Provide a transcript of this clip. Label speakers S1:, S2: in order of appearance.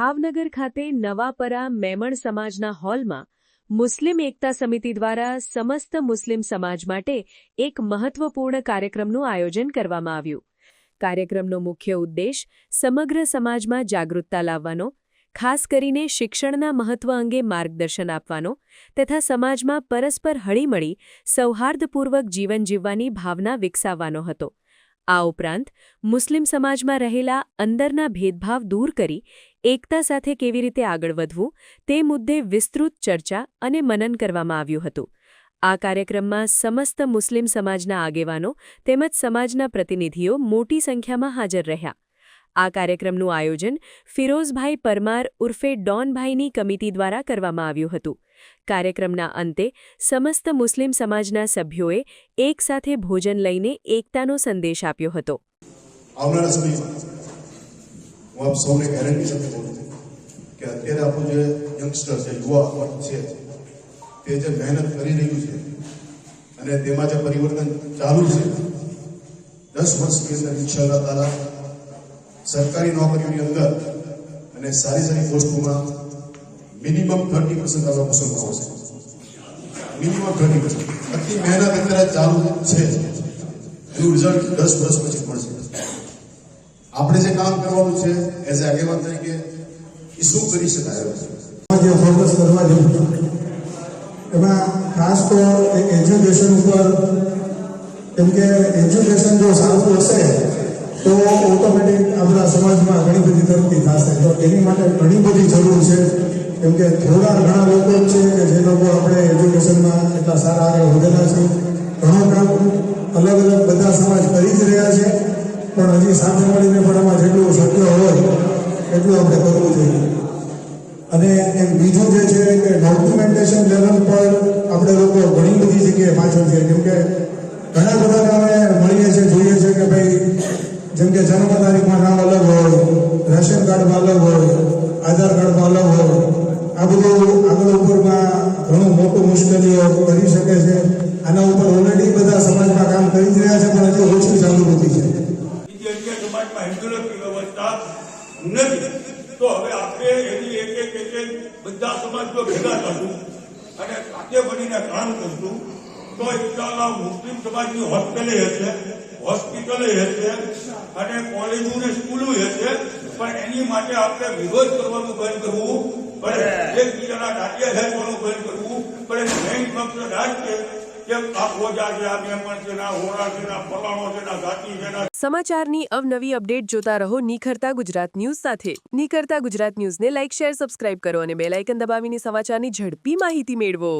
S1: ભાવનગર ખાતે નવાપરા મેમણ સમાજના હોલમાં મુસ્લિમ એકતા સમિતિ દ્વારા સમસ્ત મુસ્લિમ સમાજ માટે એક મહત્વપૂર્ણ કાર્યક્રમનું આયોજન કરવામાં આવ્યું. કાર્યક્રમનો મુખ્ય ઉદ્દેશ સમગ્ર સમાજમાં જાગૃતતા લાવવાનો, ખાસ કરીને શિક્ષણના મહત્વ અંગે માર્ગદર્શન આપવાનો તથા સમાજમાં પરસ્પર હળીમળી સૌહાર્દપૂર્વક જીવન જીવવાની ભાવના વિકસાવવાનો હતો. આ ઉપરાંત મુસ્લિમ સમાજમાં રહેલા અંદરના ભેદભાવ દૂર કરી એકતા સાથે કેવી રીતે આગળ વધવું તે મુદ્દે વિસ્તૃત ચર્ચા અને મનન કરવામાં આવ્યું હતું. આ કાર્યક્રમમાં સમસ્ત મુસ્લિમ સમાજના આગેવાનો તેમજ સમાજના પ્રતિનિધિઓ મોટી સંખ્યામાં હાજર રહ્યા. આ કાર્યક્રમનું આયોજન ફિરોઝભાઈ પરમાર ઉર્ફે ડોનભાઈની કમિટી દ્વારા કરવામાં આવ્યું હતું. કાર્યક્રમના અંતે સમસ્ત મુસ્લિમ સમાજના સભ્યોએ એક સાથે ભોજન લઈને એકતાનો સંદેશ આપ્યો હતો.
S2: આવનારા સમયમાં હું આપ સૌને ગેરંટી સાથે બોલું છું કે અત્યારે આપણું જે યંગસ્ટર છે, યુવા છે, તે જે મહેનત કરી રહ્યું છે અને તેમાં જે પરિવર્તન ચાલુ છે, 10 વર્ષની અંદર ઇન્શાઅલ્લાહ તાલા સરકારી નોકરીઓની અંદર અને સારી સારી પોસ્ટોમાં મિનિમમ 30% આવા મુસલમાનો છે. મિનિમમ 30%. આટલી મહેનત અત્યારે ચાલુ છે, એનું રિઝલ્ટ 10 વર્ષ પછી મળશે. આપણે જે કામ કરવાનું છે એઝ એ આગેવાન તરીકે એ શું કરી શકાય
S3: જે ફોકસ કરવા જેવું એમાં ખાસ તો એજ્યુકેશન ઉપર, કેમ કે એજ્યુકેશન જો સારું હશે તો ઓટોમેટિક આપણા સમાજમાં ઘણી બધી તરક્કી થશે. તો એની માટે ઘણી બધી જરૂર છે, કેમ કે થોડા ઘણા લોકો છે કે જે લોકો આપણે એજ્યુકેશનમાં એટલા સારા આગળ વધેલા છે. ઘણો કામ અલગ અલગ બધા સમાજ કરી જ રહ્યા છે, પણ હજી સાથે મળીને પણ આમાં જેટલું શક્ય હોય એટલું આપણે કરવું જોઈએ. અને એક બીજું જે છે કે ડોક્યુમેન્ટેશન લેવલ પર આપણે લોકો ઘણી બધી જગ્યાએ પાછળ છે, કેમ કે ઘણા બધાને અમે મળીએ છીએ, જોઈએ છે કે ભાઈ જેમ કે જન્મ તારીખમાં નામ અલગ હોય, રેશન કાર્ડમાં અલગ હોય, આધાર કાર્ડમાં અલગ હોય, આ બધું આગળ ઉપરમાં ઘણું મોટું મુશ્કેલીઓ કરી શકે છે. આના ઉપર ઓલરેડી બધા સમાજમાં કામ કરી જ રહ્યા છે, પણ હજી ઓછી જાગૃતિ છે.
S4: તો હવે આપણે એની એક બધા સમાજ જો ભેગા થશું અને સાથે મળીને કામ કરશું તો ઇન્શાઅલ્લાહ મુસ્લિમ સમાજની હોસ્પિટલે હશે અને કોલેજો ને સ્કૂલો હશે, પણ એની માટે આપણે વિરોધ કરવાનું બંધ કરવું પડે, એકબીજાના દાંડિયા ખેંચવાનું બંધ કરવું પડે. મેઇન મકસદ આ છે કે આ ઓજા છે, આ મેમણ છે, ના હોરા છે, ના ફલાણો છે, ના જાતિ છે, ના.
S1: સમાચારની અવનવી અપડેટ જોતા રહો નિખરતા ગુજરાત ન્યૂઝ સાથે. નિખરતા ગુજરાત ન્યૂઝને લાઇક, શેર, સબસ્ક્રાઇબ કરો અને બેલ આઇકન દબાવીને સમાચારની ઝડપી માહિતી મેળવો.